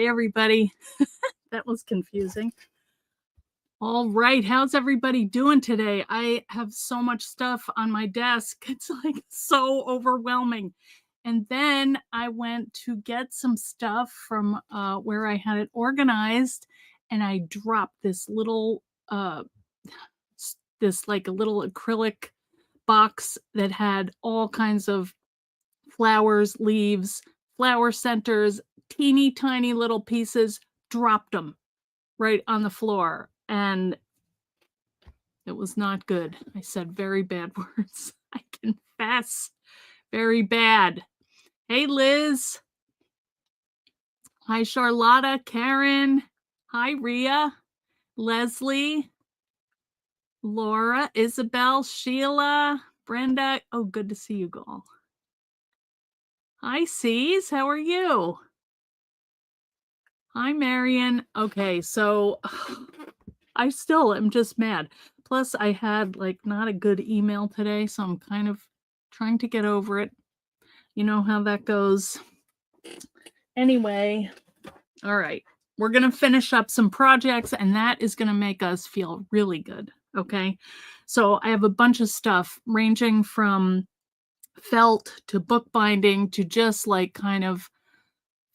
Hey, everybody. That was confusing. All right. How's everybody doing today? I have so much stuff on my desk. It's like so overwhelming. And then I went to get some stuff from where I had it organized, and I dropped this little, this like a little acrylic box that had all kinds of flowers, leaves, flower centers, teeny tiny little pieces, dropped them right on the floor. And it was not good. I said very bad words. I confess. Very bad. Hey, Liz. Hi, Charlotta, Karen. Hi, Rhea, Leslie, Laura, Isabel, Sheila, Brenda. Oh, good to see you all. Hi, C's. How are you? Hi, Marion. Okay, so I still am just mad. Plus, I had like not a good email today, so I'm kind of trying to get over it. You know how that goes. Anyway, all right. We're going to finish up some projects, and that is going to make us feel really good. Okay. So I have a bunch of stuff ranging from felt to bookbinding to just like kind of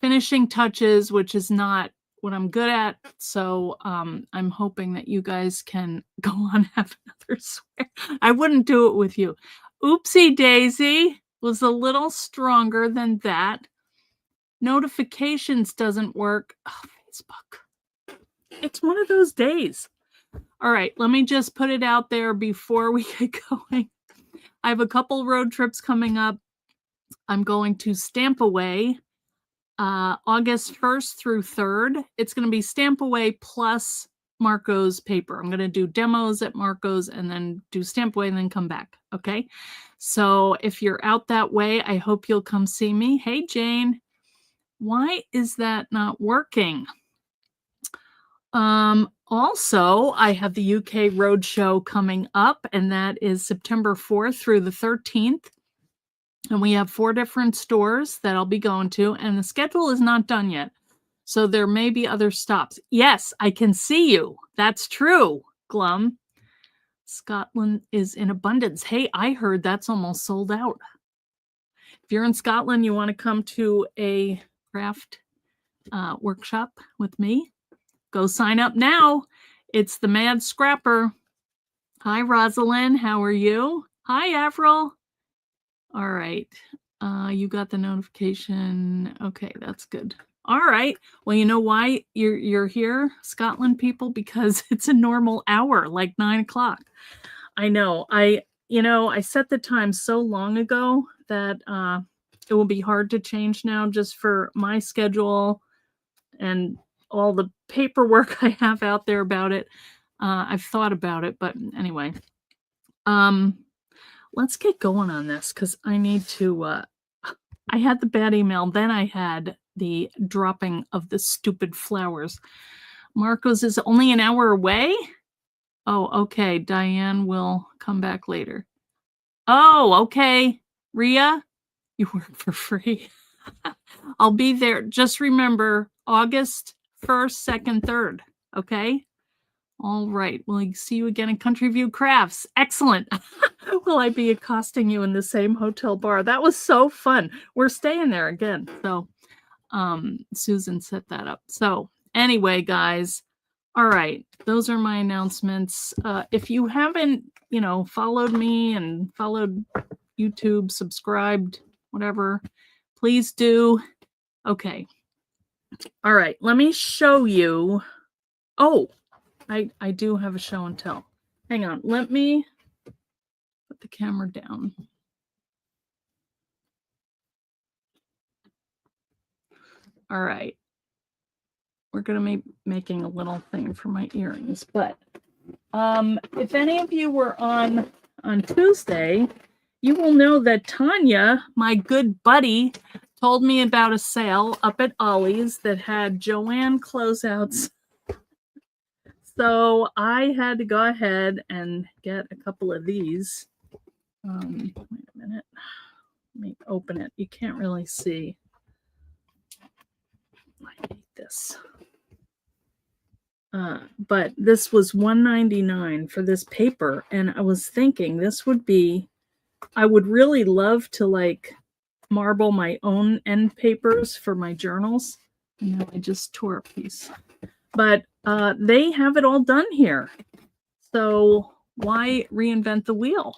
finishing touches, which is not what I'm good at. So I'm hoping that you guys can go on have another swear. I wouldn't do it with you. Oopsie daisy was a little stronger than that. Notifications doesn't work. Oh, Facebook. It's one of those days. All right, let me just put it out there before we get going. I have a couple road trips coming up. I'm going to Stamp Away August 1st through 3rd. It's going to be Stamp Away plus Marco's paper. I'm going to do demos at Marco's and then do Stamp Away and then come back. Okay. So if you're out that way, I hope you'll come see me. Hey, Jane. Why is that not working? Also, I have the UK Roadshow coming up, and that is September 4th through the 13th. And we have 4 different stores that I'll be going to, and the schedule is not done yet. So there may be other stops. Yes, I can see you. That's true, Glum. Scotland is in abundance. Hey, I heard that's almost sold out. If you're in Scotland, you want to come to a craft workshop with me, go sign up now. It's the Mad Scrapper. Hi, Rosalind. How are you? Hi, Avril. All right. You got the notification. Okay, that's good. All right. Well, you know why you're here, Scotland people? Because it's a normal hour, like 9 o'clock. I know. I set the time so long ago that it will be hard to change now just for my schedule and all the paperwork I have out there about it. I've thought about it, but anyway. Let's get going on this because I need to, I had the bad email, then I had the dropping of the stupid flowers. Marco's is only an hour away? Oh, okay. Diane will come back later. Oh, okay. Rhea, you work for free. I'll be there. Just remember, August 1st, 2nd, 3rd. Okay? All right. We'll see you again in Country View Crafts. Excellent. Will I be accosting you in the same hotel bar? That was so fun. We're staying there again. So Susan set that up. So anyway, guys. All right. Those are my announcements. If you haven't, followed me and followed YouTube, subscribed, whatever, please do. Okay. All right. Let me show you. Oh, I do have a show and tell. Hang on. Let me put the camera down. All right. We're going to be making a little thing for my earrings. But if any of you were on Tuesday, you will know that Tanya, my good buddy, told me about a sale up at Ollie's that had Joanne closeouts. So I had to go ahead and get a couple of these. Wait a minute. Let me open it. You can't really see. I hate this. But this was $1.99 for this paper, and I was thinking this would be, I would really love to like marble my own end papers for my journals. And now I just tore a piece. But they have it all done here. So why reinvent the wheel?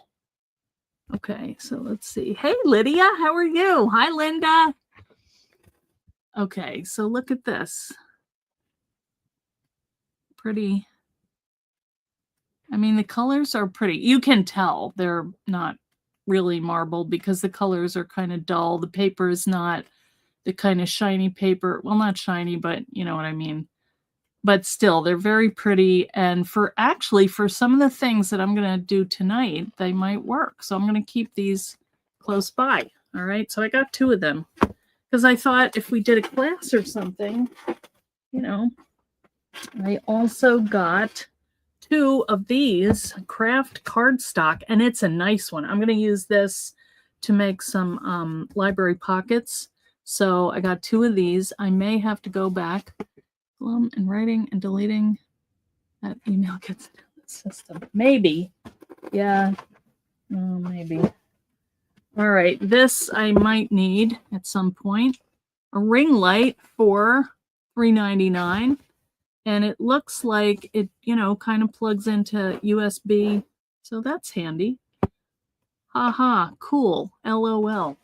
Okay, so let's see. Hey, Lydia, how are you? Hi, Linda. Okay, so look at this. Pretty. I mean, the colors are pretty. You can tell they're not really marbled because the colors are kind of dull. The paper is not the kind of shiny paper. Well, not shiny, but you know what I mean. But still, they're very pretty. And for some of the things that I'm going to do tonight, they might work. So I'm going to keep these close by. All right. So I got 2 of them because I thought if we did a class or something, you know. I also got 2 of these craft cardstock, and it's a nice one. I'm going to use this to make some library pockets. So I got 2 of these. I may have to go back and writing and deleting that email gets into the system. Maybe. Yeah. Oh, maybe. All right. This I might need at some point. A ring light for $3.99. And it looks like it, you know, kind of plugs into USB. So that's handy. Haha, cool. LOL.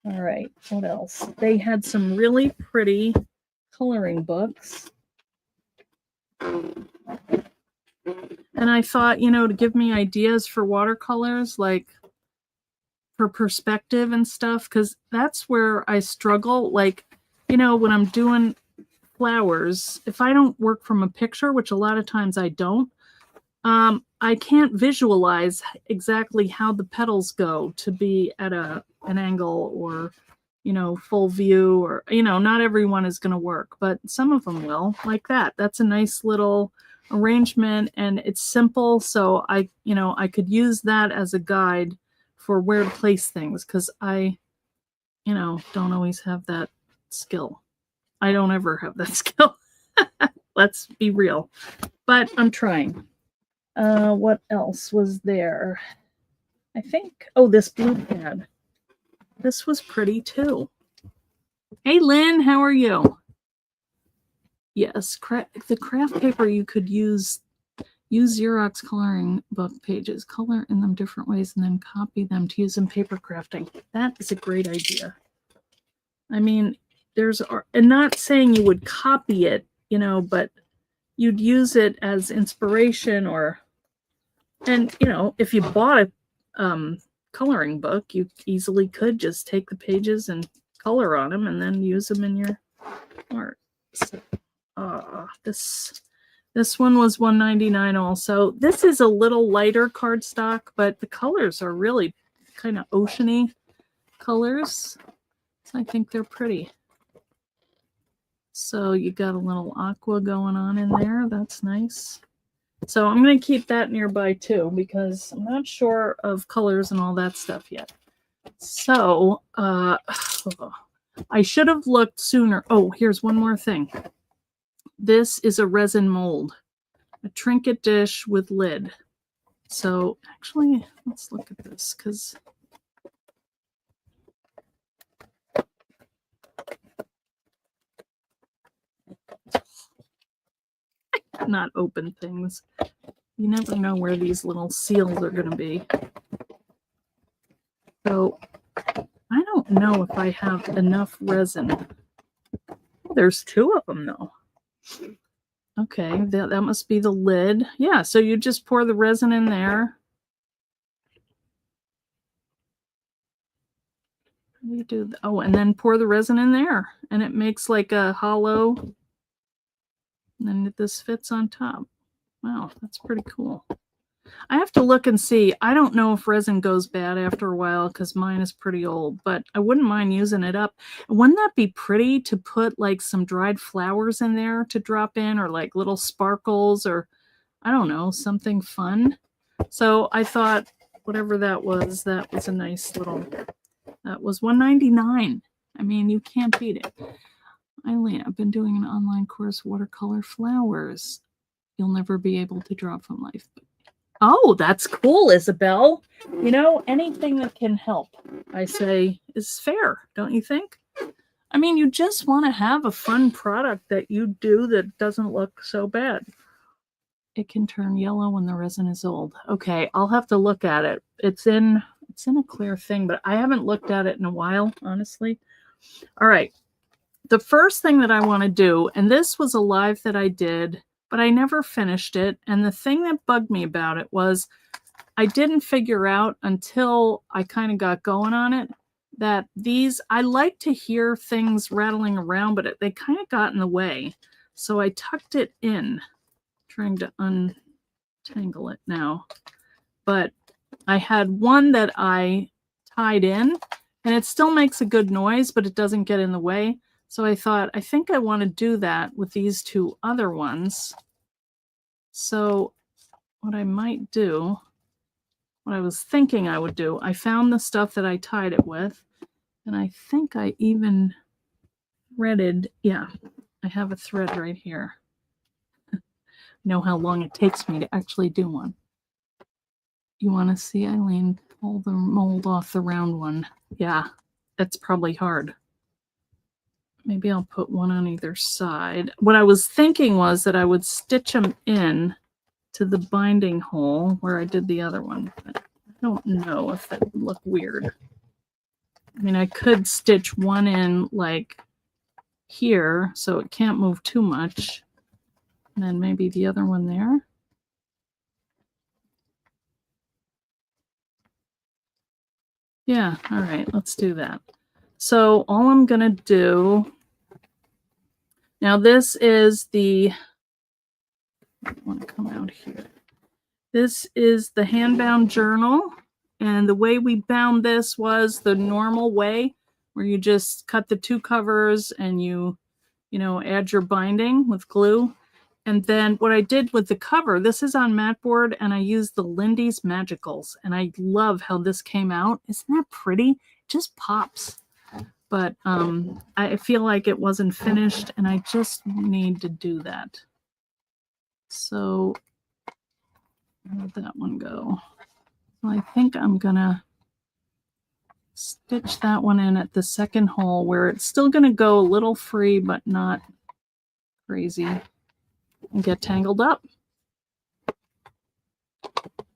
All right, what else? They had some really pretty coloring books. And I thought, you know, to give me ideas for watercolors, like for perspective and stuff, because that's where I struggle. Like, you know, when I'm doing flowers, if I don't work from a picture, which a lot of times I don't, I can't visualize exactly how the petals go to be at an angle or, you know, full view, or, you know, not everyone is going to work, but some of them will, like that. That's a nice little arrangement, and it's simple. So I could use that as a guide for where to place things, because I, you know, don't always have that skill. I don't ever have that skill. Let's be real. But I'm trying. What else was there? I think, oh, this blue pad. This was pretty too. Hey, Lynn, how are you? Yes, the craft paper you could use Xerox coloring book pages, color in them different ways, and then copy them to use in paper crafting. That is a great idea. I mean, and not saying you would copy it, you know, but you'd use it as inspiration, and you know, if you bought a coloring book, you easily could just take the pages and color on them and then use them in your art. So, this one was $1.99 also. This is a little lighter cardstock, but the colors are really kind of oceany colors. So I think they're pretty. So you got a little aqua going on in there. That's nice. So I'm going to keep that nearby too, because I'm not sure of colors and all that stuff yet. So I should have looked sooner. Oh, here's one more thing. This is a resin mold, a trinket dish with lid. So actually, let's look at this, because not open things. You never know where these little seals are going to be. So I don't know if I have enough resin. There's 2 of them though. Okay, that must be the lid. Yeah, so you just pour the resin in there. How do you do that? Oh, and then pour the resin in there, and it makes like a hollow. And then this fits on top. Wow, that's pretty cool. I have to look and see. I don't know if resin goes bad after a while because mine is pretty old, but I wouldn't mind using it up. Wouldn't that be pretty to put like some dried flowers in there to drop in, or like little sparkles, or I don't know, something fun? So I thought whatever that was a nice little, that was $1.99. I mean, you can't beat it. Eileen, I've been doing an online course, watercolor flowers. You'll never be able to draw from life. Oh, that's cool, Isabel. You know, anything that can help, I say, is fair, don't you think? I mean, you just want to have a fun product that you do that doesn't look so bad. It can turn yellow when the resin is old. Okay, I'll have to look at it. It's in a clear thing, but I haven't looked at it in a while, honestly. All right. The first thing that I want to do, and this was a live that I did, but I never finished it. And the thing that bugged me about it was I didn't figure out until I kind of got going on it that these, I like to hear things rattling around, but they kind of got in the way. So I tucked it in, trying to untangle it now. But I had one that I tied in, and it still makes a good noise, but it doesn't get in the way. So I thought, I think I want to do that with these two other ones. So what I might do, what I was thinking I would do, I found the stuff that I tied it with, and I think I even threaded, yeah, I have a thread right here. You know how long it takes me to actually do one. You want to see, Eileen, pull the mold off the round one. Yeah, that's probably hard. Maybe I'll put one on either side. What I was thinking was that I would stitch them in to the binding hole where I did the other one. But I don't know if that would look weird. I mean, I could stitch one in like here so it can't move too much. And then maybe the other one there. Yeah, all right, let's do that. So all I'm going to do, now this is the, I want to come out here. This is the hand-bound journal, and the way we bound this was the normal way, where you just cut the two covers and you know, add your binding with glue. And then what I did with the cover, this is on matboard, and I used the Lindy's Magicals, and I love how this came out. Isn't that pretty? It just pops. But I feel like it wasn't finished, and I just need to do that. So where did that one go? Well, I think I'm gonna stitch that one in at the second hole where it's still gonna go a little free, but not crazy, and get tangled up.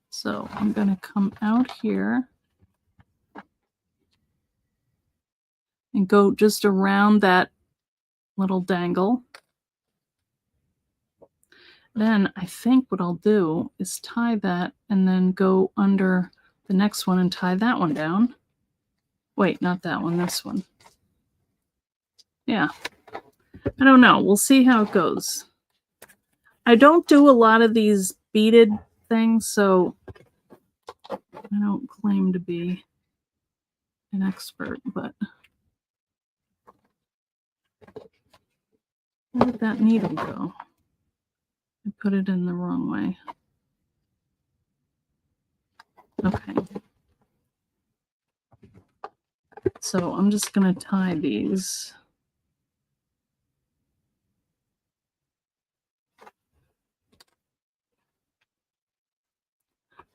So I'm gonna come out here and go just around that little dangle. Then I think what I'll do is tie that and then go under the next one and tie that one down. Wait, not that one, this one. Yeah, I don't know. We'll see how it goes. I don't do a lot of these beaded things, so I don't claim to be an expert, but where did that needle go? I put it in the wrong way. Okay. So I'm just going to tie these.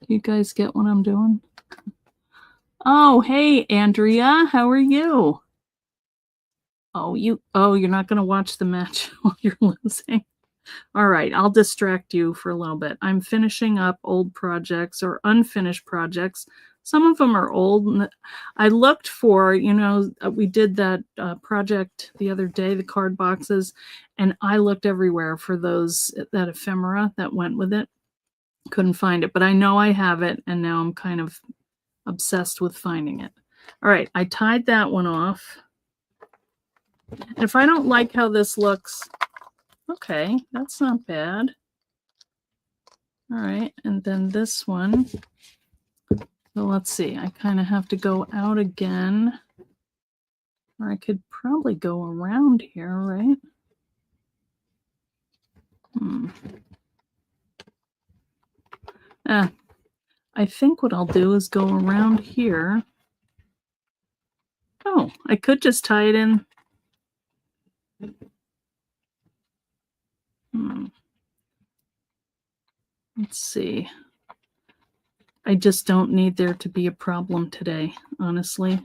Do you guys get what I'm doing? Oh, hey, Andrea, how are you? Oh, you're not going to watch the match while you're losing. All right, I'll distract you for a little bit. I'm finishing up old projects or unfinished projects. Some of them are old. I looked for, you know, we did that project the other day, the card boxes, and I looked everywhere for those, that ephemera that went with it. Couldn't find it, but I know I have it, and now I'm kind of obsessed with finding it. All right, I tied that one off. And if I don't like how this looks, okay, that's not bad. All right, and then this one. So let's see, I kind of have to go out again. Or I could probably go around here, right? I think what I'll do is go around here. Oh, I could just tie it in Let's see. I just don't need there to be a problem today, honestly.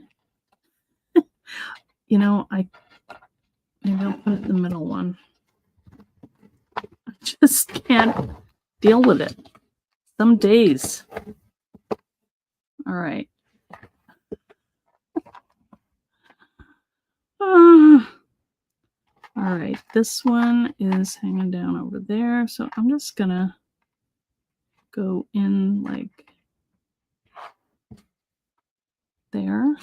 You know, maybe I'll put it in the middle one. I just can't deal with it. Some days. All right. All right, this one is hanging down over there, so I'm just gonna go in like there.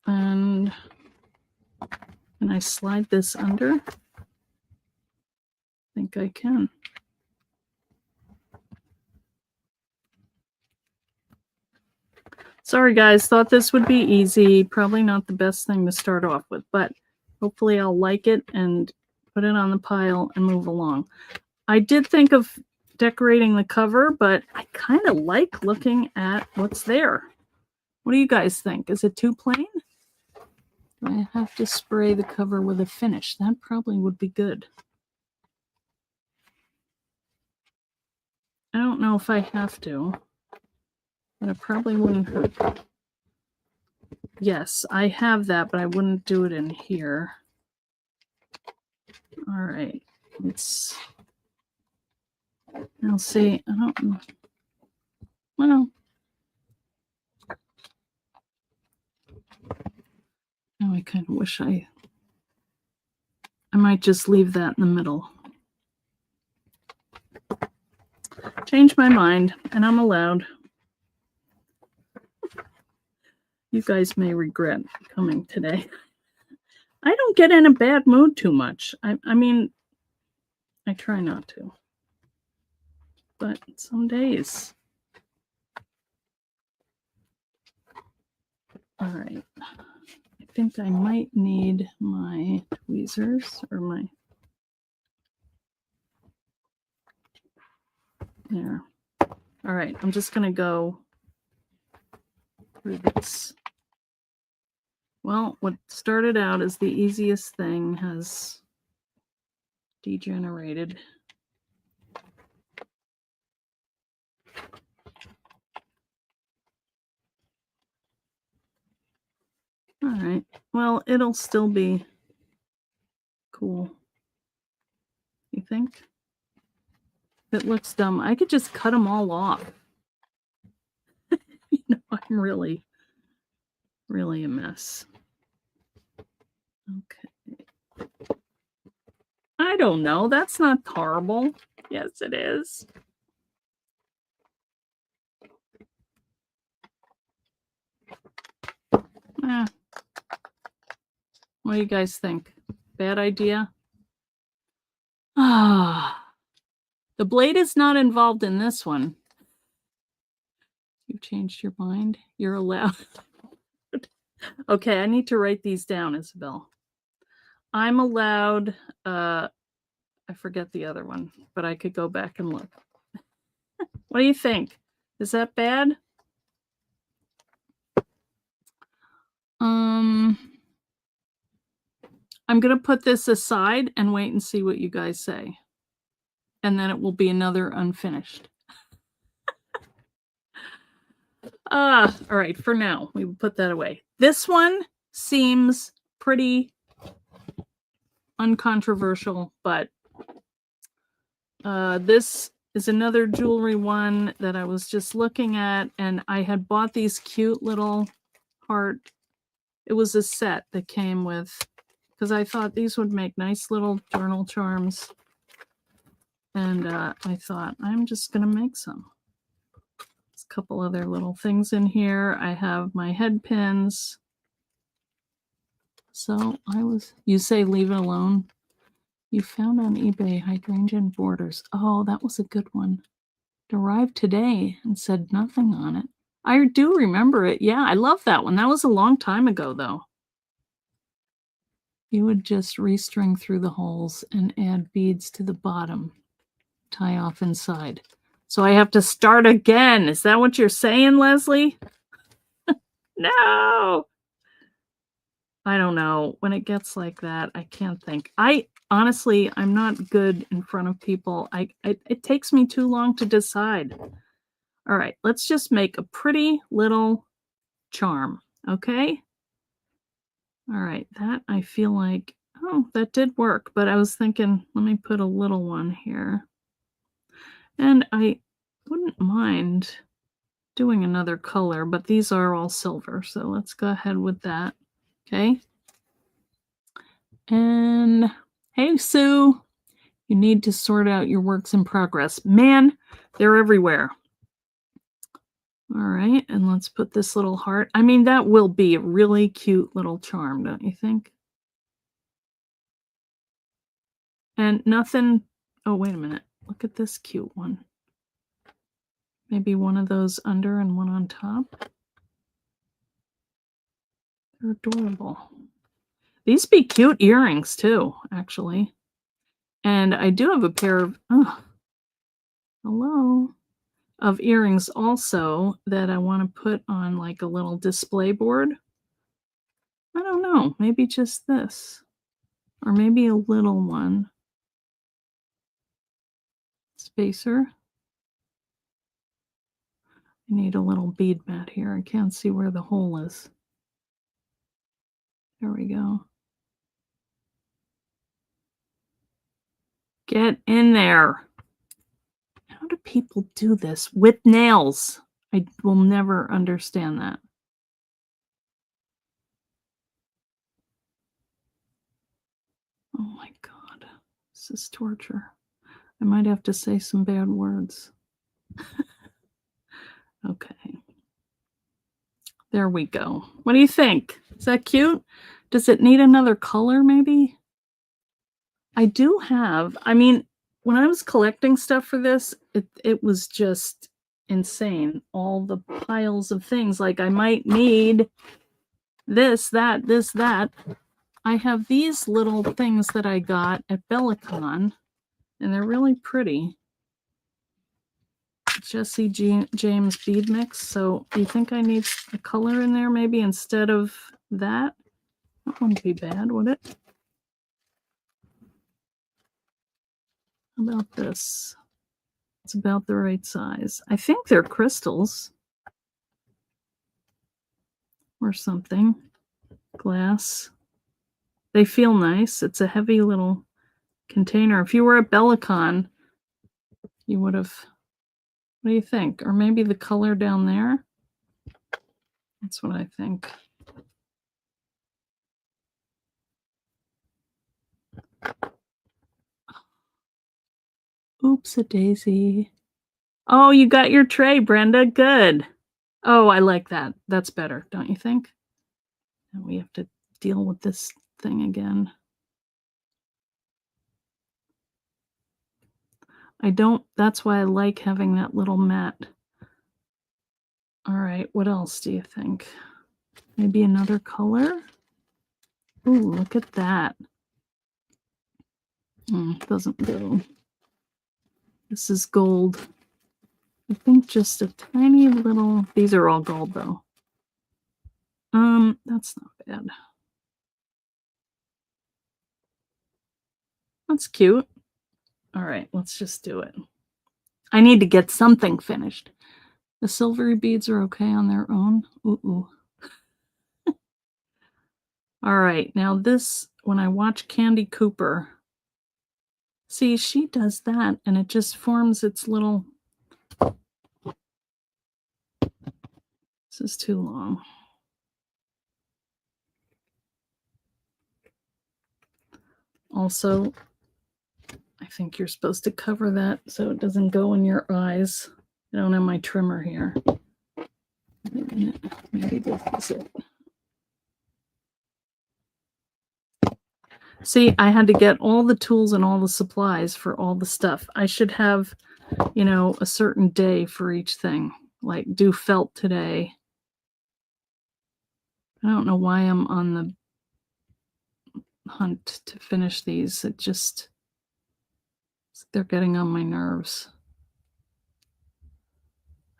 And can I slide this under? I think I can. Sorry guys, thought this would be easy. Probably not the best thing to start off with, but hopefully I'll like it and put it on the pile and move along. I did think of decorating the cover, but I kind of like looking at what's there. What do you guys think? Is it too plain? I have to spray the cover with a finish. That probably would be good. I don't know if I have to, but it probably wouldn't hurt. Yes, I have that, but I wouldn't do it in here. All right, I'll see. I don't know. Well, now I kind of wish I might just leave that in the middle. Change my mind, and I'm allowed. You guys may regret coming today. I don't get in a bad mood too much. I mean, I try not to. But some days. All right. I think I might need my tweezers or my... There. All right. I'm just going to go through this. Well, what started out as the easiest thing has degenerated. All right. Well, it'll still be cool. You think? It looks dumb. I could just cut them all off. You know, I'm really a mess. Okay. I don't know. That's not horrible. Yes, it is. What do you guys think? Bad idea? Ah, the blade is not involved in this one. You changed your mind? You're allowed. Okay, I need to write these down, Isabel. I'm allowed, I forget the other one, but I could go back and look. What do you think? Is that bad? I'm going to put this aside and wait and see what you guys say. And then it will be another unfinished. All right, for now, we will put that away. This one seems pretty uncontroversial, but this is another jewelry one that I was just looking at, and I had bought these cute little heart. It was a set that came with, because I thought these would make nice little journal charms. And I thought, I'm just going to make some. There's a couple other little things in here. I have my head pins. So you say leave it alone. You found on eBay hydrangea borders. Oh, that was a good one. It arrived today and said nothing on it. I do remember it. Yeah, I love that one. That was a long time ago, though. You would just restring through the holes and add beads to the bottom. Tie off inside. So I have to start again. Is that what you're saying, Leslie? No. I don't know. When it gets like that, I can't think. Honestly, I'm not good in front of people. It takes me too long to decide. All right, let's just make a pretty little charm, okay? All right, that I feel like, oh, that did work, but I was thinking, let me put a little one here. And I wouldn't mind doing another color, but these are all silver, so let's go ahead with that, okay? And hey, Sue, you need to sort out your works in progress. Man, they're everywhere. All right, and let's put this little heart. I mean, that will be a really cute little charm, don't you think? And nothing, oh, wait a minute. Look at this cute one. Maybe one of those under and one on top. They're adorable. These be cute earrings too, actually. And I do have a pair of, oh, hello, of earrings also that I want to put on like a little display board. I don't know, maybe just this. Or maybe a little one. Spacer. I need a little bead mat here. I can't see where the hole is. There we go. Get in there. How do people do this with nails? I will never understand that. Oh my God. This is torture. I might have to say some bad words. Okay. There we go. What do you think? Is that cute? Does it need another color maybe? I do have, I mean, when I was collecting stuff for this, it was just insane. All the piles of things. Like I might need this, that, this, that. I have these little things that I got at Bellicon, and they're really pretty. Jesse James bead mix. So do you think I need a color in there maybe instead of that? That wouldn't be bad, would it? How about this? It's about the right size. I think they're crystals or something. Glass. They feel nice. It's a heavy little container. If you were at Bellicon, you would have. What do you think? Or maybe the color down there? That's what I think. Oops-a-daisy. Oh, you got your tray, Brenda. Good. Oh, I like that. That's better, don't you think? And we have to deal with this thing again. That's why I like having that little mat. All right, what else do you think? Maybe another color? Ooh, look at that. Doesn't go. This is gold. I think just a tiny little, these are all gold though. That's not bad. That's cute. All right, let's just do it. I need to get something finished. The silvery beads are okay on their own. Ooh. All right, now this, when I watch Candy Cooper, see, she does that and it just forms its little, this is too long. Also, I think you're supposed to cover that so it doesn't go in your eyes. I don't have my trimmer here. Wait a minute. Maybe this is it. See, I had to get all the tools and all the supplies for all the stuff. I should have, you know, a certain day for each thing. Like do felt today. I don't know why I'm on the hunt to finish these. It just, they're getting on my nerves.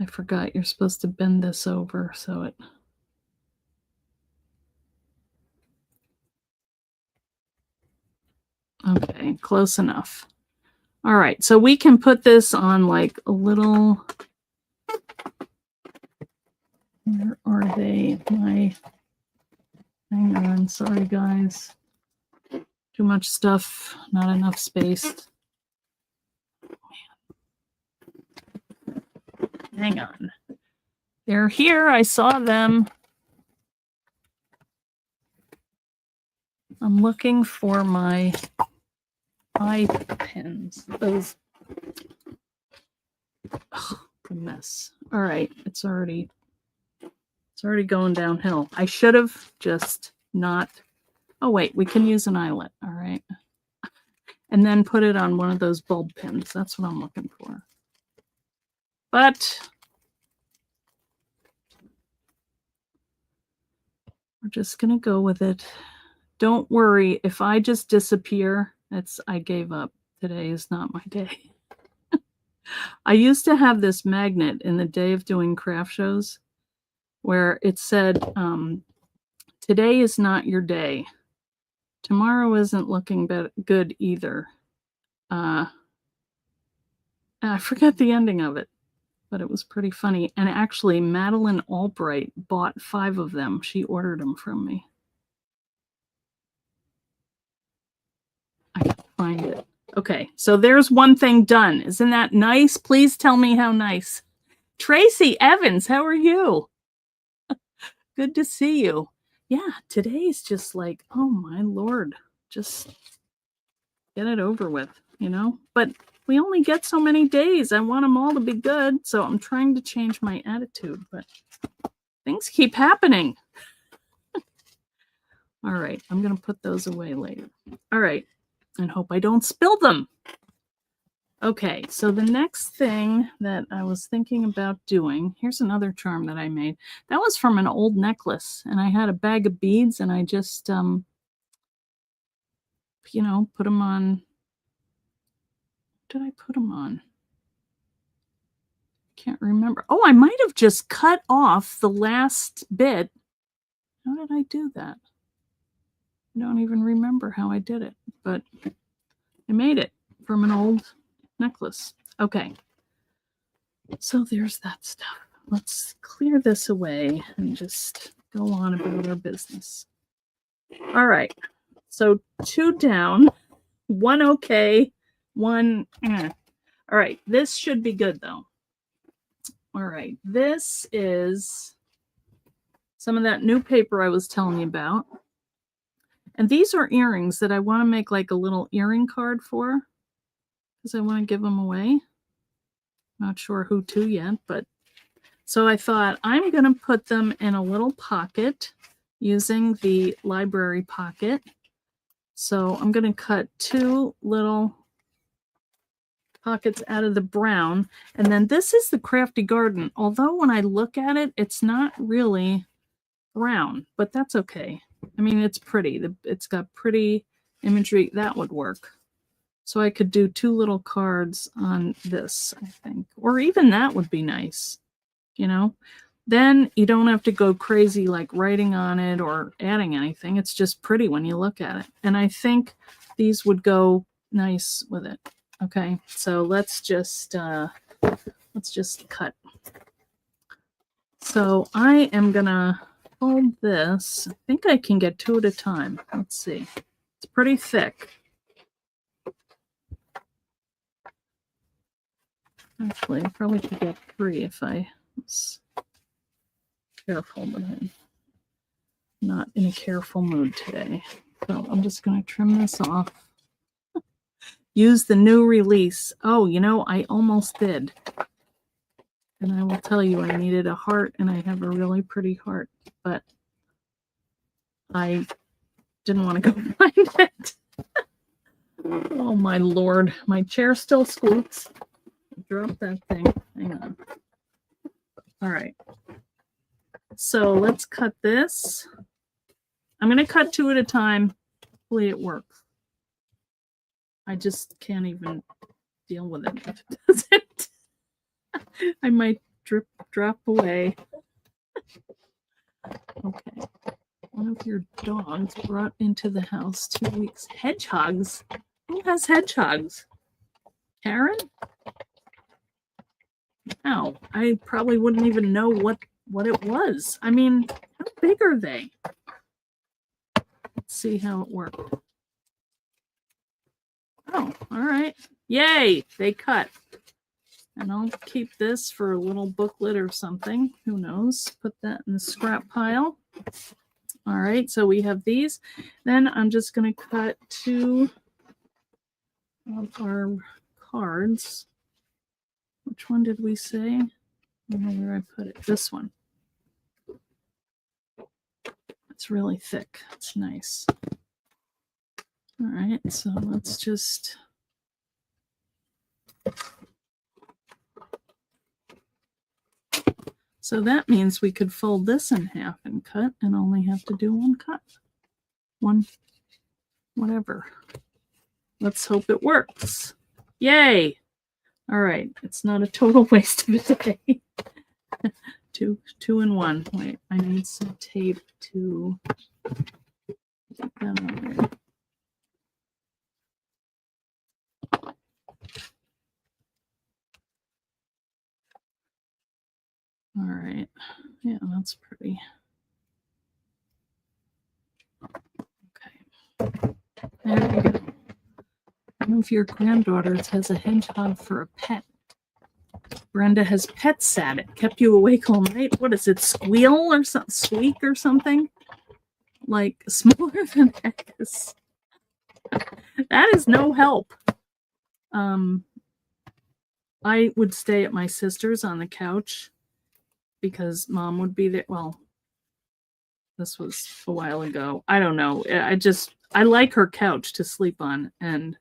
I forgot you're supposed to bend this over so it... Okay, close enough. All right, so we can put this on like a little... Where are they? Hang on, sorry guys. Too much stuff, not enough space. Hang on. They're here, I saw them. I'm looking for my eye pins. Those... Oh, a mess. All right, it's already going downhill. I should have just not... Oh wait, we can use an eyelet. All right. And then put it on one of those bulb pins. That's what I'm looking for. But we're just going to go with it. Don't worry. If I just disappear, I gave up. Today is not my day. I used to have this magnet in the day of doing craft shows where it said, today is not your day. Tomorrow isn't looking good either. I forget the ending of it, but it was pretty funny. And actually, Madeline Albright bought 5 of them. She ordered them from me. I can't find it. Okay, so there's one thing done. Isn't that nice? Please tell me how nice. Tracy Evans, how are you? Good to see you. Yeah, today's just like, oh my Lord, just get it over with, you know? But we only get so many days. I want them all to be good, so I'm trying to change my attitude, but things keep happening. All right, I'm going to put those away later. All right, and hope I don't spill them. Okay, so the next thing that I was thinking about doing, here's another charm that I made. That was from an old necklace, and I had a bag of beads, and I just, you know, put them on. What did I put them on? Can't remember. Oh, I might have just cut off the last bit. How did I do that? I don't even remember how I did it, but I made it from an old necklace. Okay, so there's that stuff. Let's clear this away and just go on about our business. All right, so 2 down, 1 okay, 1 eh. All right, this should be good though. All right, this is some of that new paper I was telling you about. And these are earrings that I want to make like a little earring card for, because I want to give them away. Not sure who to yet, but so I thought I'm going to put them in a little pocket using the library pocket. So I'm going to cut 2 little pockets out of the brown. And then this is the Crafty Garden. Although when I look at it, it's not really brown, but that's okay. I mean, it's pretty. It's got pretty imagery. That would work. So I could do 2 little cards on this, I think. Or even that would be nice, you know? Then you don't have to go crazy like writing on it or adding anything. It's just pretty when you look at it. And I think these would go nice with it. Okay, so let's just cut. So I am gonna fold this. I think I can get 2 at a time. Let's see. It's pretty thick. Actually, I probably could get 3 if I was careful, but I'm not in a careful mood today. So I'm just going to trim this off. Use the new release. Oh, you know, I almost did. And I will tell you, I needed a heart, and I have a really pretty heart, but I didn't want to go find it. Oh, my Lord. My chair still squeaks. Drop that thing. Hang on. All right. So let's cut this. I'm going to cut 2 at a time. Hopefully it works. I just can't even deal with it if it doesn't. I might drop away. Okay. One of your dogs brought into the house 2 weeks. Hedgehogs? Who has hedgehogs? Karen? No, I probably wouldn't even know what it was. I mean, how big are they? Let's see how it worked. Oh, all right. Yay, they cut. And I'll keep this for a little booklet or something. Who knows? Put that in the scrap pile. All right, so we have these. Then I'm just going to cut 2 of our cards. Which one did we say? I don't know where I put it. This one. It's really thick. It's nice. All right, so let's just... So that means we could fold this in half and cut and only have to do 1 cut. 1, whatever. Let's hope it works. Yay! All right, it's not a total waste of a day. two in 1. Wait, I need some tape to get that on there. All right, yeah, that's pretty. Okay, there we go. One of your granddaughters has a hedgehog for a pet. Brenda has pet sat. It kept you awake all night. What is it, squeal or something? Squeak or something? Like smaller than X. That is no help. I would stay at my sister's on the couch because Mom would be there. Well, this was a while ago. I don't know. I like her couch to sleep on. And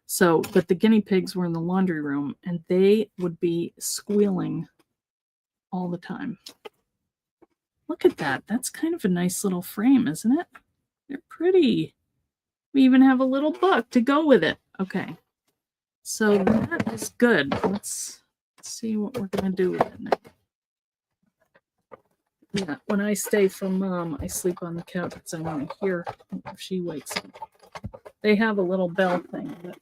so, but the guinea pigs were in the laundry room and they would be squealing all the time. Look at that. That's kind of a nice little frame, isn't it? They're pretty. We even have a little book to go with it. Okay. So that is good. Let's see what we're going to do with it now. Yeah, when I stay from Mom, I sleep on the couch because I want to hear if she wakes up. They have a little bell thing, but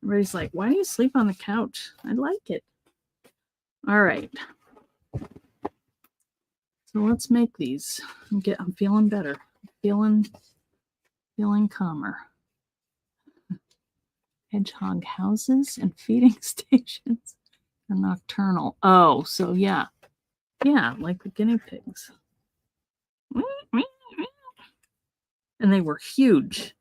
everybody's like, why do you sleep on the couch? I like it. All right. So let's make these. I'm feeling better. Feeling calmer. Hedgehog houses and feeding stations are nocturnal. Oh, so yeah. Yeah, like the guinea pigs. And they were huge.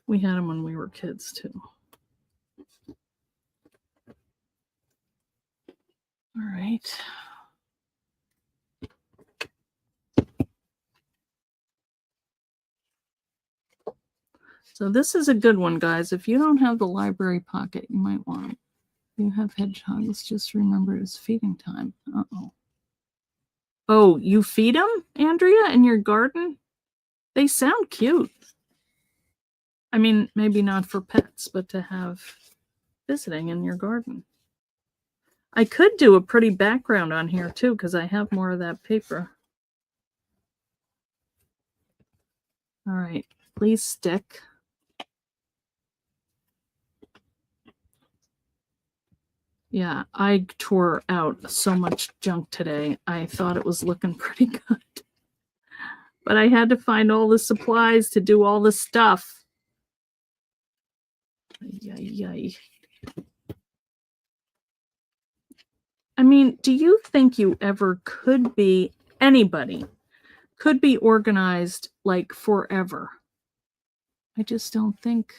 We had them when we were kids too. All right. So this is a good one, guys. If you don't have the library pocket, you might want it. If you have hedgehogs, just remember it's feeding time. Uh-oh. Oh, you feed them, Andrea, in your garden? They sound cute. I mean, maybe not for pets, but to have visiting in your garden. I could do a pretty background on here, too, because I have more of that paper. All right. Please stick. Yeah, I tore out so much junk today. I thought it was looking pretty good. But I had to find all the supplies to do all the stuff. Yay. I mean, do you think you ever could be, anybody could be organized like forever? I just don't think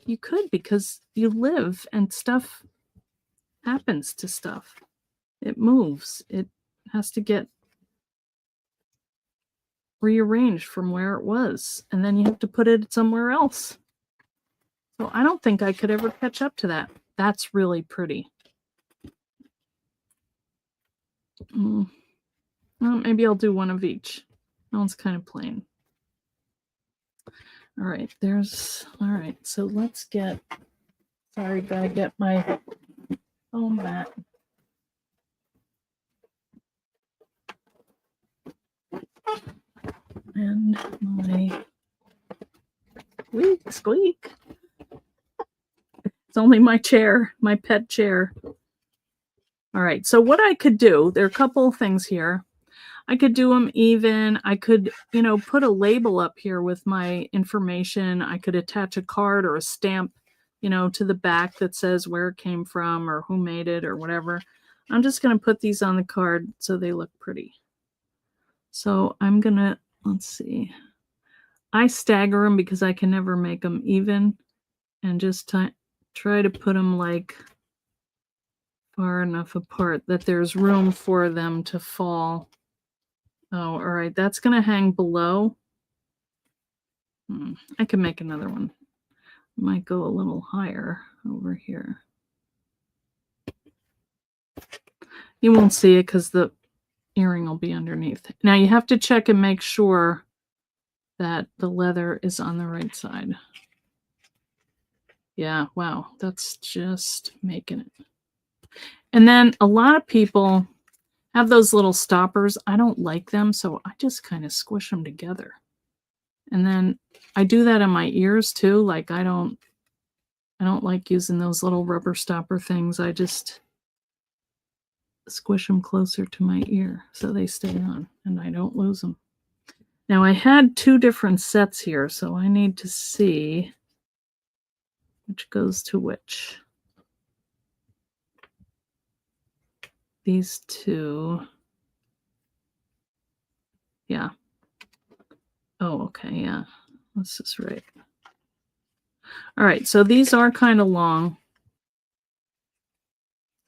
you could, because you live and stuff happens to stuff. It moves. It has to get rearranged from where it was, and then you have to put it somewhere else. So I don't think I could ever catch up to that. That's really pretty. Well, maybe I'll do one of each. That one's kind of plain. All right, all right, so let's get Sorry, gotta get my foam mat. And my squeak. It's only my chair, my pet chair. All right, so what I could do, there are a couple of things here. I could do them even. I could, put a label up here with my information. I could attach a card or a stamp, to the back that says where it came from or who made it or whatever. I'm just going to put these on the card so they look pretty. So I'm going to, let's see. I stagger them because I can never make them even, and just try to put them like far enough apart that there's room for them to fall. Oh, all right. That's going to hang below. I can make another one. Might go a little higher over here. You won't see it because the earring will be underneath. Now you have to check and make sure that the leather is on the right side. Yeah, wow. That's just making it. And then a lot of people have those little stoppers. I don't like them, so I just kind of squish them together. And then I do that in my ears too. Like I don't like using those little rubber stopper things. I just squish them closer to my ear so they stay on and I don't lose them. Now I had two different sets here, so I need to see which goes to which. These two. Yeah. Oh, okay, yeah. This is right. All right, so these are kind of long.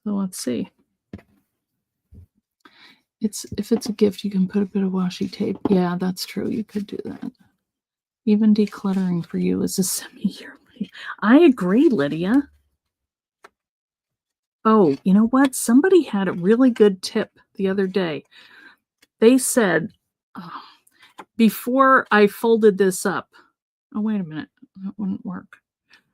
So let's see. If it's a gift, you can put a bit of washi tape. Yeah, that's true. You could do that. Even decluttering for you is a semi-yearly. I agree, Lydia. Oh, you know what? Somebody had a really good tip the other day. They said, before I folded this up, oh, wait a minute. That wouldn't work.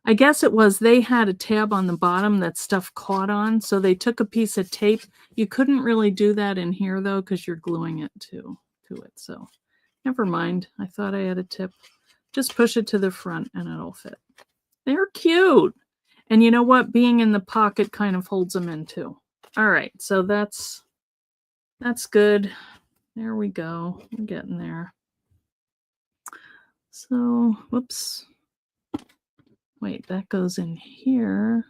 I guess it was they had a tab on the bottom that stuff caught on, so they took a piece of tape. You couldn't really do that in here, though, because you're gluing it to it. So never mind. I thought I had a tip. Just push it to the front and it'll fit. They're cute. And you know what? Being in the pocket kind of holds them in, too. All right, so that's good. There we go. We're getting there. So, whoops. Wait, that goes in here.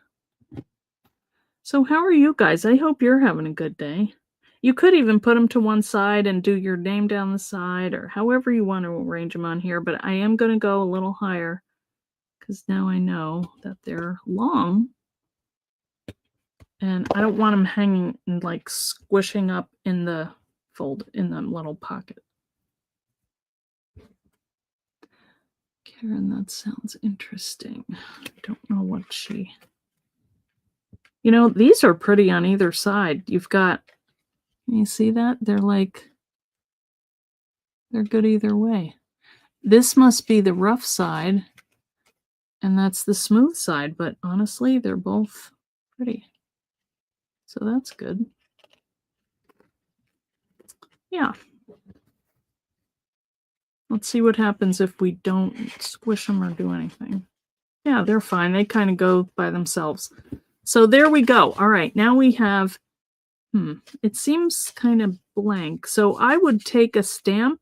So how are you guys? I hope you're having a good day. You could even put them to one side and do your name down the side or however you want to arrange them on here. But I am going to go a little higher because now I know that they're long. And I don't want them hanging and like squishing up in the fold in the little pocket. Karen, that sounds interesting. I don't know what she... these are pretty on either side. You've got, you see that? They're good either way. This must be the rough side, and that's the smooth side, but honestly, they're both pretty. So that's good. Yeah. Let's see what happens if we don't squish them or do anything. Yeah, they're fine. They kind of go by themselves. So there we go. All right, now we have, it seems kind of blank. So I would take a stamp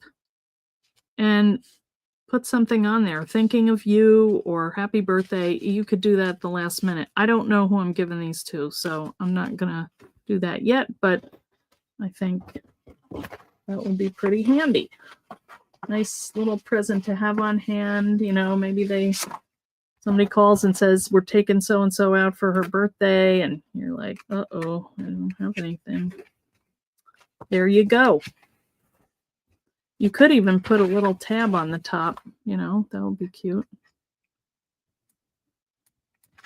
and put something on there, thinking of you or happy birthday. You could do that at the last minute. I don't know who I'm giving these to, so I'm not going to do that yet, but I think that would be pretty handy. Nice little present to have on hand. Maybe somebody calls and says, we're taking so-and-so out for her birthday, and you're like, uh-oh, I don't have anything. There you go. You could even put a little tab on the top, that would be cute.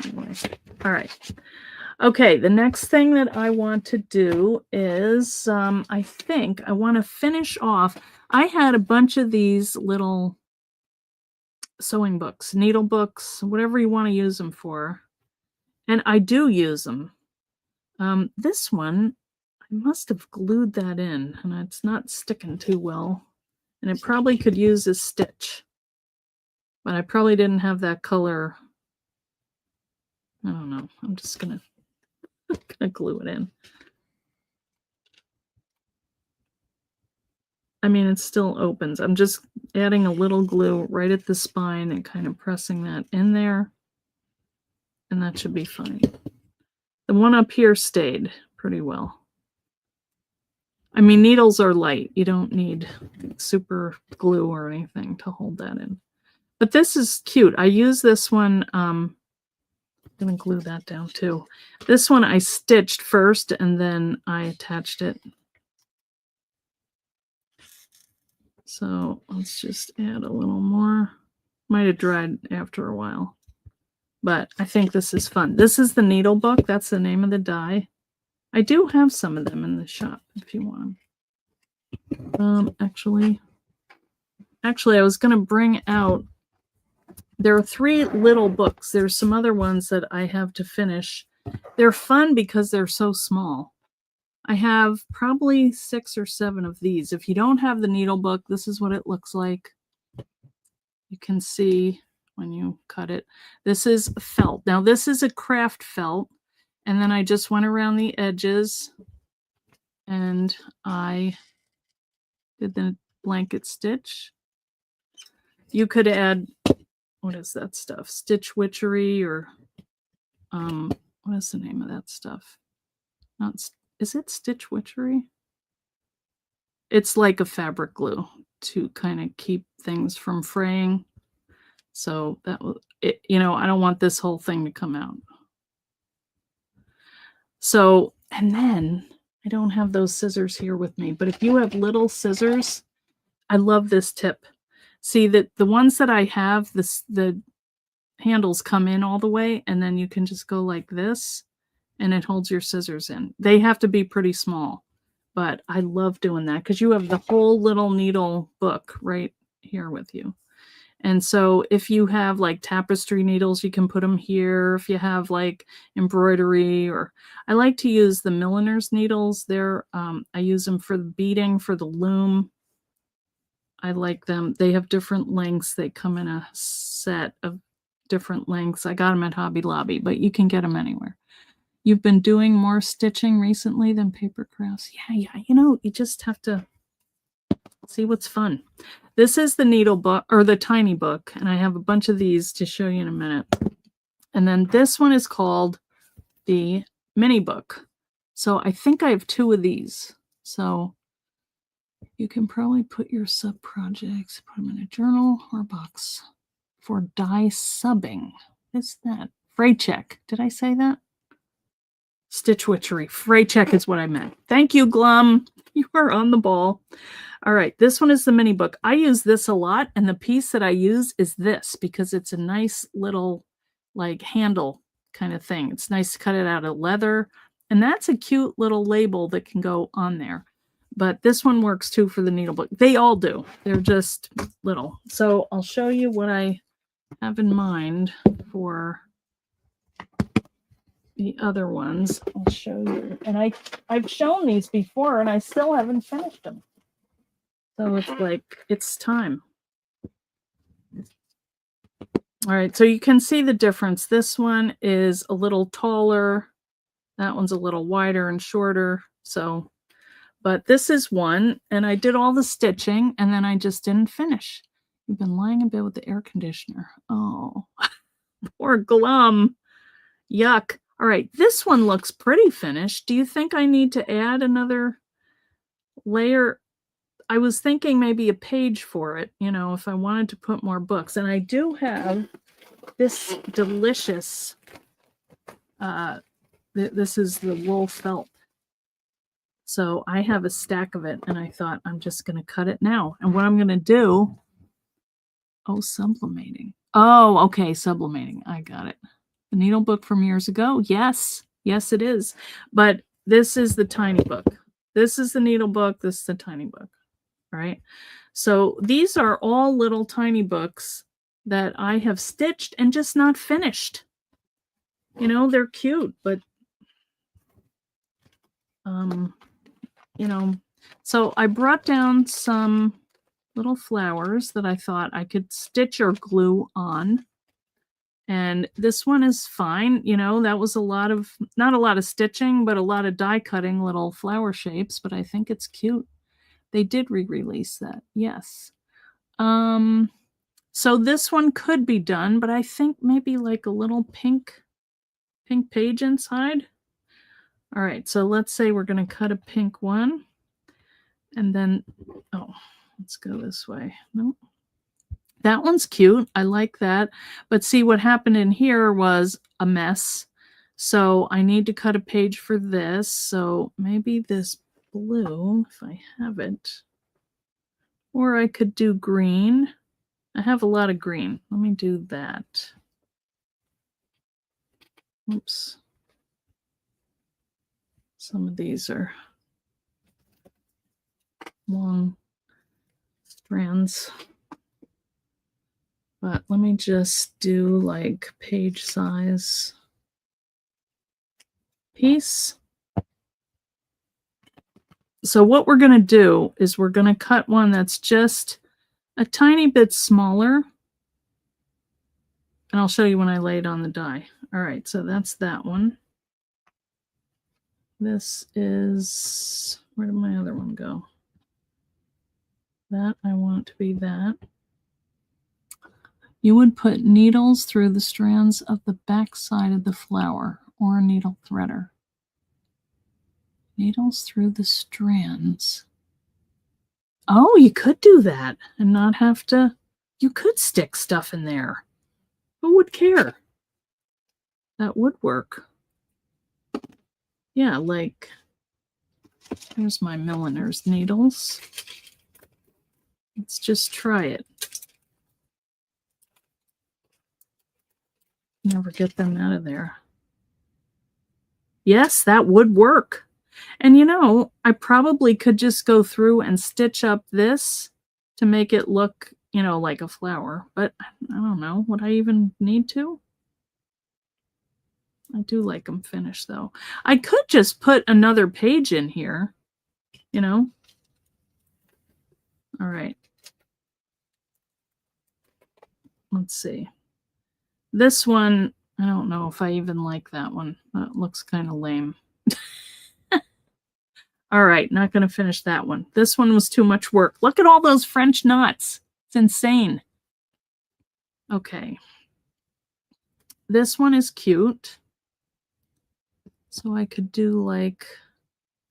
Anyway, all right. Okay, the next thing that I want to do is, I think I want to finish off. I had a bunch of these little sewing books, needle books, whatever you want to use them for. And I do use them. This one, I must have glued that in, and it's not sticking too well. And it probably could use a stitch. But I probably didn't have that color. I don't know. I'm just gonna glue it in. I mean, it still opens. I'm just adding a little glue right at the spine and kind of pressing that in there. And that should be fine. The one up here stayed pretty well. I mean, needles are light. You don't need super glue or anything to hold that in. But this is cute. I use this one. I'm going to glue that down too. This one I stitched first and then I attached it. So let's just add a little more. Might have dried after a while. But I think this is fun. This is the needle book. That's the name of the die. I do have some of them in the shop if you want them. Actually, I was going to bring out, there are 3 little books. There's some other ones that I have to finish. They're fun because they're so small. I have probably 6 or 7 of these. If you don't have the needle book, this is what it looks like. You can see when you cut it. This is felt. Now this is a craft felt. And then I just went around the edges and I did the blanket stitch. You could add, what is that stuff? Stitch Witchery or what is the name of that stuff? Is it Stitch Witchery? It's like a fabric glue to kind of keep things from fraying. So that was it, you know, I don't want this whole thing to come out. So, and then I don't have those scissors here with me, but if you have little scissors, I love this tip. See that the ones that I have, the handles come in all the way, and then you can just go like this, and it holds your scissors in. They have to be pretty small, but I love doing that because you have the whole little needle book right here with you. And so if you have like tapestry needles, you can put them here. If you have like embroidery, or I like to use the milliner's needles. I use them for the beading, for the loom. I like them. They have different lengths. They come in a set of different lengths. I got them at Hobby Lobby, but you can get them anywhere. You've been doing more stitching recently than paper crafts. Yeah. You know, you just have to see what's fun. This is the needle book, or the tiny book, and I have a bunch of these to show you in a minute. And then this one is called the mini book. So I think I have 2 of these. So you can probably put your sub projects, put them in a journal or box for die subbing. What's that? Fray check. Did I say that? Stitch Witchery. Fray check is what I meant. Thank you, Glum. You are on the ball. All right, this one is the mini book. I use this a lot, and the piece that I use is this because it's a nice little like handle kind of thing. It's nice to cut it out of leather, and that's a cute little label that can go on there. But this one works too for the needle book. They all do. They're just little. So I'll show you what I have in mind for the other ones. I'll show you. And I've shown these before, and I still haven't finished them. So it's like, it's time. All right, so you can see the difference. This one is a little taller. That one's a little wider and shorter. So, but this is one, and I did all the stitching, and then I just didn't finish. You've been lying in bed with the air conditioner. Oh, poor Glum. Yuck. All right, this one looks pretty finished. Do you think I need to add another layer? I was thinking maybe a page for it, you know, if I wanted to put more books. And I do have this delicious, this is the wool felt. So I have a stack of it, and I thought I'm just going to cut it now. And what I'm going to do, sublimating. Oh, okay, sublimating. I got it. The needle book from years ago. Yes, it is. But this is the tiny book. This is the needle book. This is the tiny book. Right? So these are all little tiny books that I have stitched and just not finished. You know, they're cute, but you know, so I brought down some little flowers that I thought I could stitch or glue on. And this one is fine. You know, that was not a lot of stitching, but a lot of die cutting little flower shapes, but I think it's cute. They did re-release that. Yes. So this one could be done, but I think maybe like a little pink page inside. All right, so let's say we're going to cut a pink one. And then, oh, let's go this way. Nope. That one's cute. I like that. But see, what happened in here was a mess. So I need to cut a page for this. So maybe this blue, if I have it. Or I could do green. I have a lot of green. Let me do that. Oops. Some of these are long strands. But let me just do like page size piece. So what we're going to do is we're going to cut one that's just a tiny bit smaller. And I'll show you when I lay it on the die. All right, so that's that one. This is, where did my other one go? That I want to be that. You would put needles through the strands of the back side of the flower or a needle threader. Needles through the strands. Oh, you could do that and not have to, you could stick stuff in there. Who would care? That would work. Yeah, like, here's my milliner's needles. Let's just try it. Never get them out of there. Yes, that would work. And you know, I probably could just go through and stitch up this to make it look, you know, like a flower. But I don't know. Would I even need to? I do like them finished, though. I could just put another page in here, you know? All right. Let's see. This one, I don't know if I even like that one. That looks kind of lame. All right, not going to finish that one. This one was too much work. Look at all those French knots. It's insane. Okay. This one is cute. So I could do like,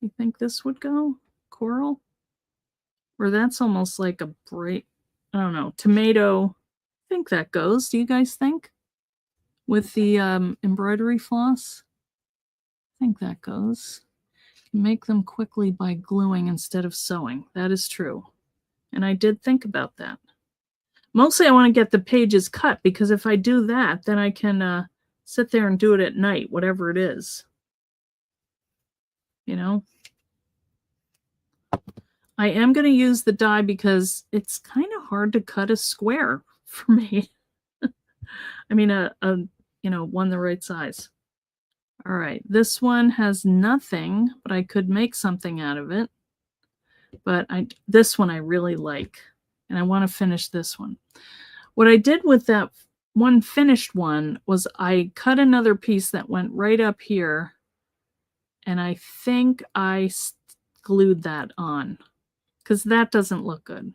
you think this would go? Coral? Or that's almost like a bright, I don't know, tomato. I think that goes. Do you guys think? With the embroidery floss? I think that goes. Make them quickly by gluing instead of sewing. That is true. And I did think about that. Mostly I want to get the pages cut because if I do that, then I can sit there and do it at night, whatever it is. You know? I am going to use the die because it's kind of hard to cut a square for me. I mean, you know, one the right size. All right, this one has nothing, but I could make something out of it. But this one I really like, and I want to finish this one. What I did with that one finished one was I cut another piece that went right up here, and I think I glued that on because that doesn't look good.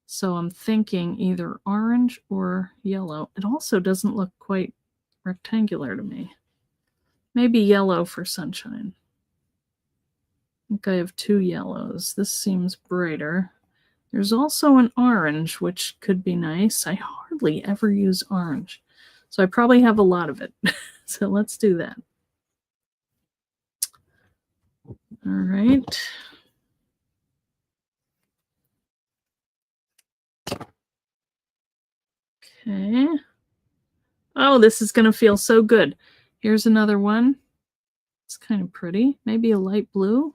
So I'm thinking either orange or yellow. It also doesn't look quite rectangular to me. Maybe yellow for sunshine. I think I have two yellows. This seems brighter. There's also an orange, which could be nice. I hardly ever use orange, so I probably have a lot of it. So let's do that. All right. Okay. Oh, this is going to feel so good. Here's another one. It's kind of pretty. Maybe a light blue.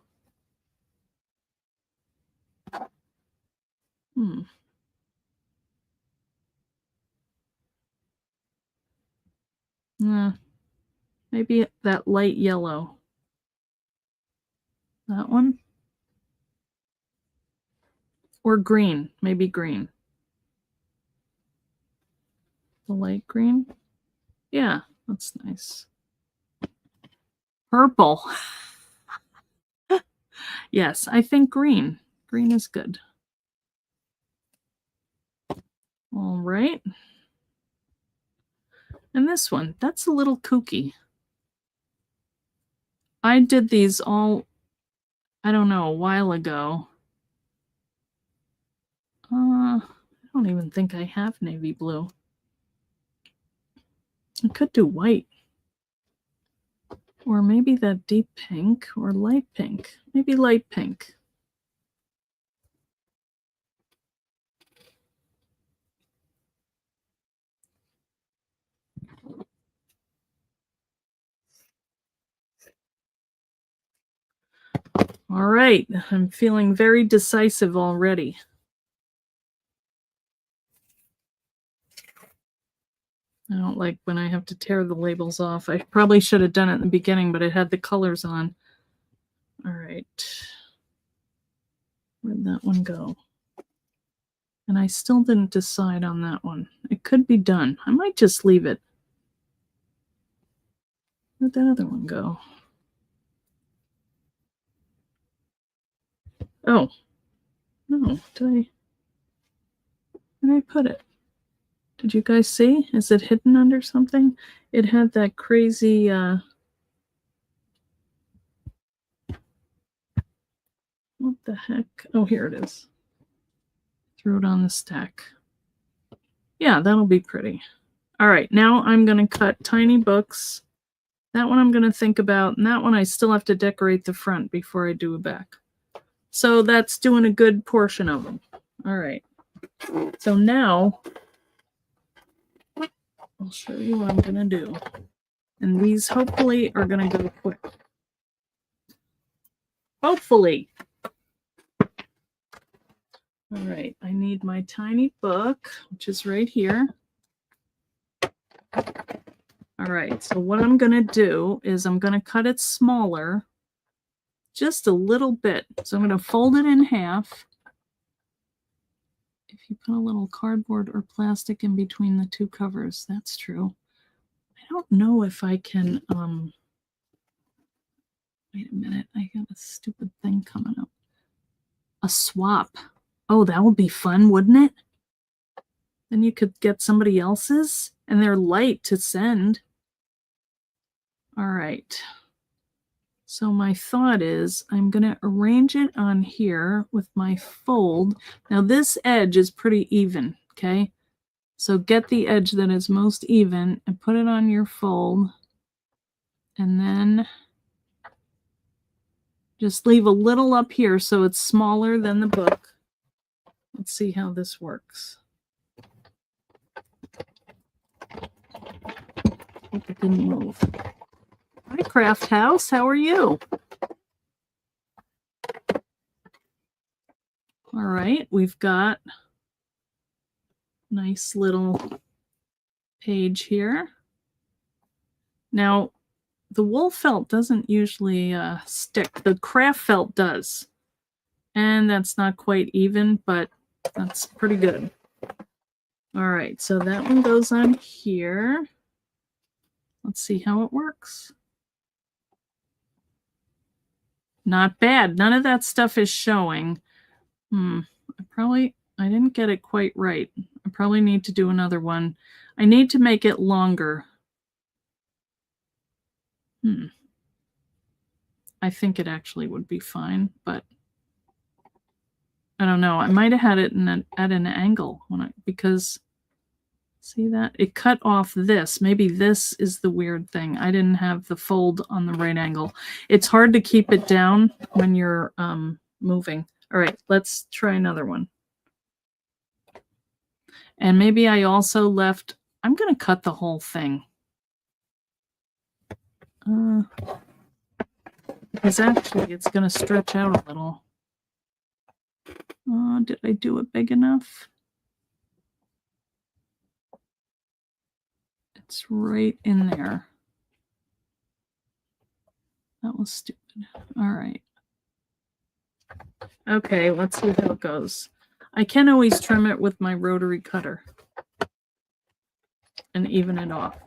Yeah. Maybe that light yellow. That one? Or green. Maybe green. The light green? Yeah, that's nice. Purple. Yes, I think green. Green is good. All right. And this one, that's a little kooky. I did these all, I don't know, a while ago. I don't even think I have navy blue. I could do white. Or maybe that deep pink or light pink. Maybe light pink. All right, I'm feeling very decisive already. I don't like when I have to tear the labels off. I probably should have done it in the beginning, but it had the colors on. All right. Where'd that one go? And I still didn't decide on that one. It could be done. I might just leave it. Where'd that other one go? Oh. No, where did I put it? Did you guys see? Is it hidden under something? It had that crazy, what the heck? Oh, here it is. Threw it on the stack. Yeah, that'll be pretty. All right, now I'm going to cut tiny books. That one I'm going to think about, and that one I still have to decorate the front before I do a back. So that's doing a good portion of them. All right. So now I'll show you what I'm going to do. And these hopefully are going to go quick. Hopefully. All right, I need my tiny book, which is right here. All right, so what I'm going to do is I'm going to cut it smaller, just a little bit. So I'm going to fold it in half. If you put a little cardboard or plastic in between the two covers, that's true. I don't know if I can, wait a minute, I got a stupid thing coming up. A swap. Oh, that would be fun, wouldn't it? Then you could get somebody else's, and they're light to send. All right. So my thought is I'm going to arrange it on here with my fold. Now this edge is pretty even, okay? So get the edge that is most even and put it on your fold. And then just leave a little up here so it's smaller than the book. Let's see how this works. Hope it didn't move. Hi, Craft House. How are you? All right, we've got a nice little page here. Now, the wool felt doesn't usually stick. The craft felt does. And that's not quite even, but that's pretty good. All right, so that one goes on here. Let's see how it works. Not bad. None of that stuff is showing. I didn't get it quite right. I probably need to do another one. I need to make it longer. I think it actually would be fine, but I don't know. I might have had it at an angle because see that? It cut off this. Maybe this is the weird thing. I didn't have the fold on the right angle. It's hard to keep it down when you're moving. All right, let's try another one. And maybe I also left, I'm going to cut the whole thing. Because actually it's going to stretch out a little. Did I do it big enough? It's right in there. That was stupid. All right. Okay, let's see how it goes. I can always trim it with my rotary cutter and even it off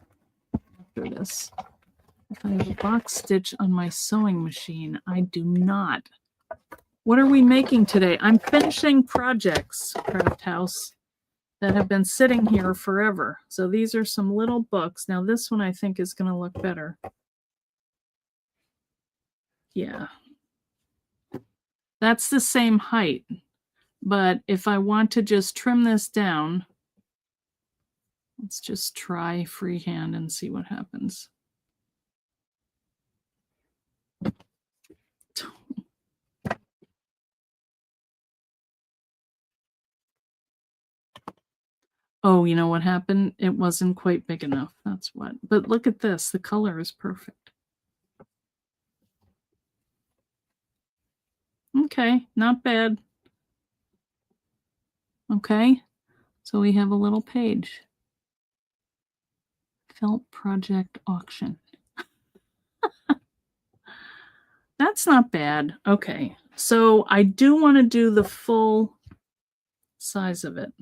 after this. If I have a box stitch on my sewing machine, I do not. What are we making today? I'm finishing projects, Craft House, that have been sitting here forever. So these are some little books. Now this one I think is going to look better. Yeah. That's the same height. But if I want to just trim this down, let's just try freehand and see what happens. Oh, you know what happened? It wasn't quite big enough. That's what. But look at this. The color is perfect. Okay, not bad. Okay, so we have a little page. Felt project auction. That's not bad. Okay, so I do want to do the full size of it.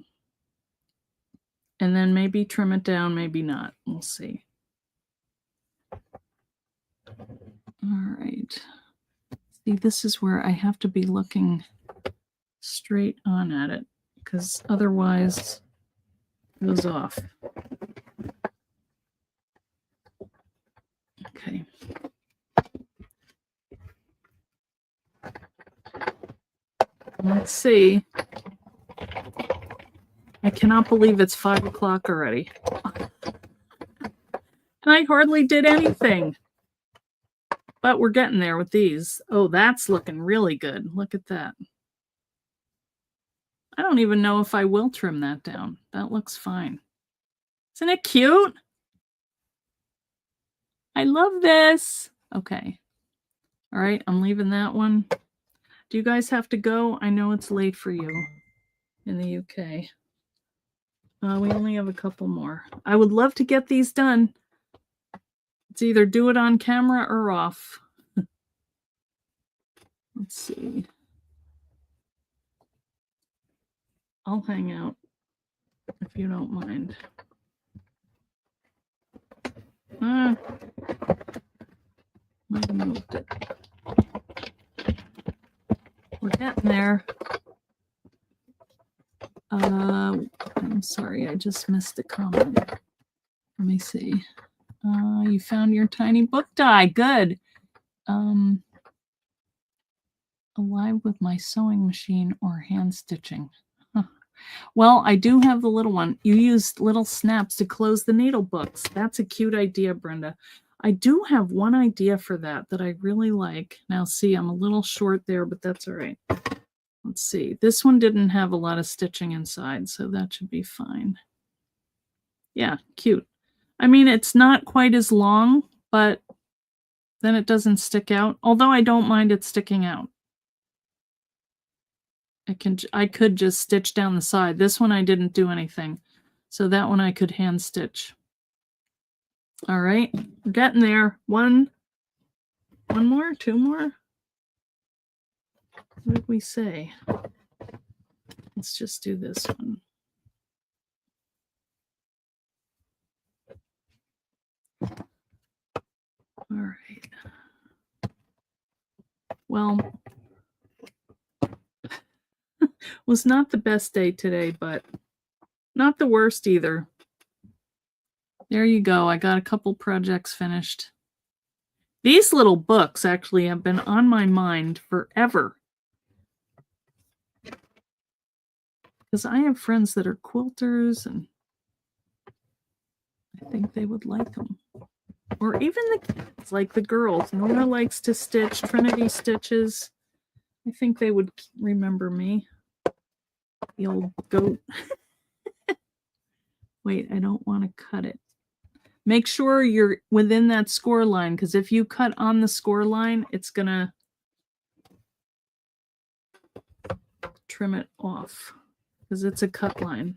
And then maybe trim it down, maybe not. We'll see. All right. See, this is where I have to be looking straight on at it, because otherwise it goes off. Okay. Let's see. I cannot believe it's 5 o'clock already. And I hardly did anything. But we're getting there with these. Oh, that's looking really good. Look at that. I don't even know if I will trim that down. That looks fine. Isn't it cute? I love this. Okay. All right, I'm leaving that one. Do you guys have to go? I know it's late for you in the UK. We only have a couple more. I would love to get these done. It's either do it on camera or off. Let's see. I'll hang out if you don't mind. I moved it. We're getting there. I'm sorry, I just missed a comment. Let me see. You found your tiny book die. Good. Alive with my sewing machine or hand stitching. Huh. Well, I do have the little one. You used little snaps to close the needle books. That's a cute idea, Brenda. I do have one idea for that I really like. Now, see, I'm a little short there, but that's all right. Let's see. This one didn't have a lot of stitching inside, so that should be fine. Yeah, cute. I mean, it's not quite as long, but then it doesn't stick out. Although I don't mind it sticking out. I could just stitch down the side. This one I didn't do anything. So that one I could hand stitch. All right, we're getting there. One more, two more. What did we say? Let's just do this one. All right. Well, was not the best day today, but not the worst either. There you go. I got a couple projects finished. These little books actually have been on my mind forever. Because I have friends that are quilters, and I think they would like them. Or even the kids, like the girls. Nora likes to stitch. Trinity stitches. I think they would remember me. The old goat. Wait, I don't want to cut it. Make sure you're within that score line, because if you cut on the score line, it's going to trim it off, because it's a cut line.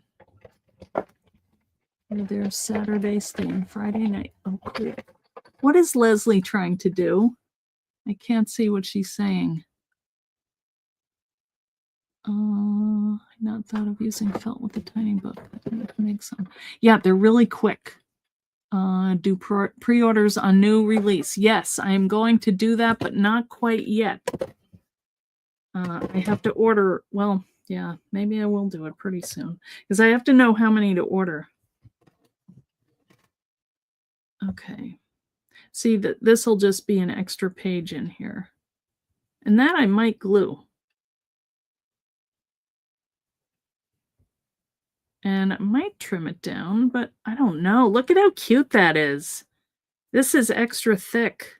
Oh, there's Saturday, staying Friday night. Oh, cool. What is Leslie trying to do? I can't see what she's saying. I not thought of using felt with a tiny book. Make some. Yeah, they're really quick. Do pre-orders on new release. Yes, I am going to do that, but not quite yet. I have to order. Well, yeah, maybe I will do it pretty soon because I have to know how many to order. Okay. See, that this will just be an extra page in here. And that I might glue. And I might trim it down, but I don't know. Look at how cute that is. This is extra thick.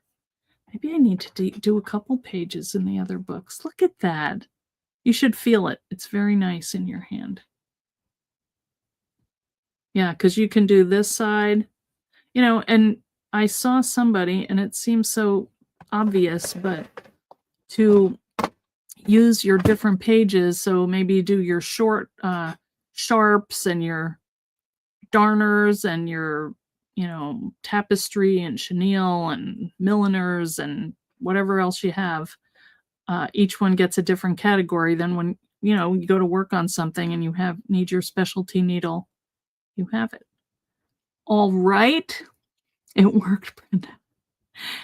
Maybe I need to do a couple pages in the other books. Look at that. You should feel it. It's very nice in your hand. Yeah, because you can do this side. You know, and I saw somebody, and it seems so obvious, but to use your different pages, so maybe do your short sharps and your darners and your, you know, tapestry and chenille and milliners and whatever else you have. Each one gets a different category. Then when, you know, you go to work on something and you need your specialty needle, you have it. All right. It worked, Brenda.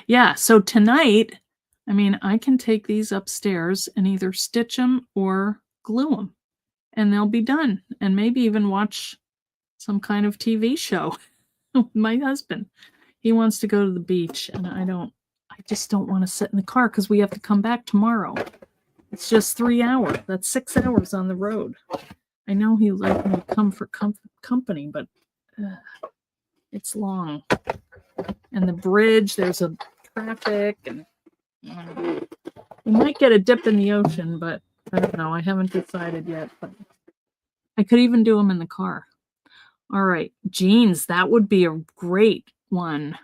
Yeah, so tonight, I mean, I can take these upstairs and either stitch them or glue them, and they'll be done. And maybe even watch some kind of TV show with my husband. He wants to go to the beach, and I just don't want to sit in the car because we have to come back tomorrow. It's just 3 hours. That's 6 hours on the road. I know he liked me to come for company, but it's long. And the bridge, there's a traffic, and we might get a dip in the ocean, but I don't know. I haven't decided yet. But I could even do them in the car. All right, jeans. That would be a great one,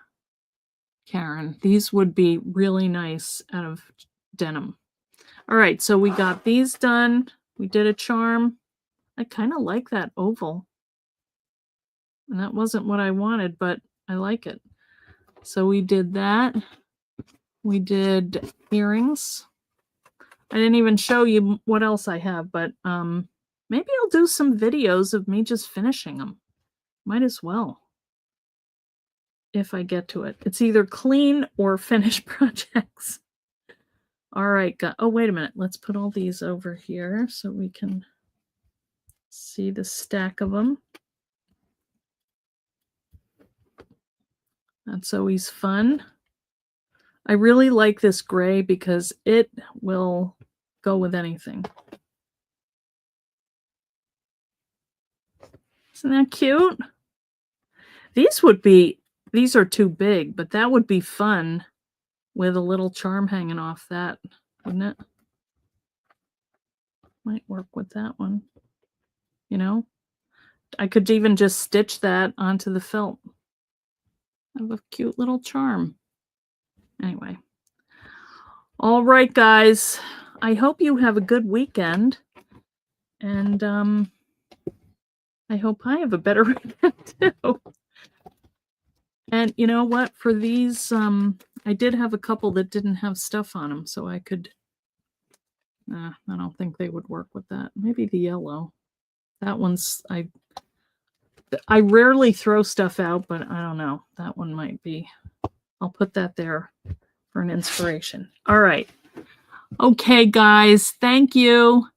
Karen. These would be really nice out of denim. All right, so we got these done. We did a charm. I kind of like that oval. And that wasn't what I wanted, but I like it. So we did that. We did earrings. I didn't even show you what else I have, but maybe I'll do some videos of me just finishing them. Might as well. If I get to it. It's either clean or finished projects. All right. Oh, wait a minute. Let's put all these over here so we can see the stack of them. That's always fun. I really like this gray because it will go with anything. Isn't that cute? These are too big, but that would be fun with a little charm hanging off that, wouldn't it? Might work with that one. You know? I could even just stitch that onto the felt. Have a cute little charm. Anyway. All right, guys. I hope you have a good weekend. And I hope I have a better weekend too. And you know what? For these, I did have a couple that didn't have stuff on them, so I could. I don't think they would work with that. Maybe the yellow. That one's I rarely throw stuff out, but I don't know. That one might be. I'll put that there for an inspiration. All right. Okay, guys. Thank you.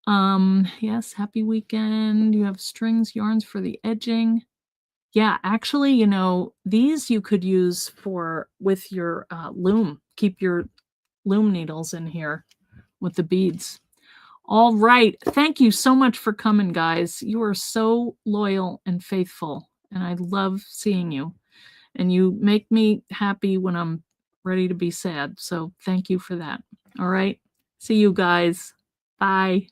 Yes, happy weekend. You have strings, yarns for the edging. Yeah, actually, you know, these you could use with your loom. Keep your loom needles in here with the beads. All right. Thank you so much for coming, guys. You are so loyal and faithful, and I love seeing you. And you make me happy when I'm ready to be sad. So thank you for that. All right. See you guys. Bye.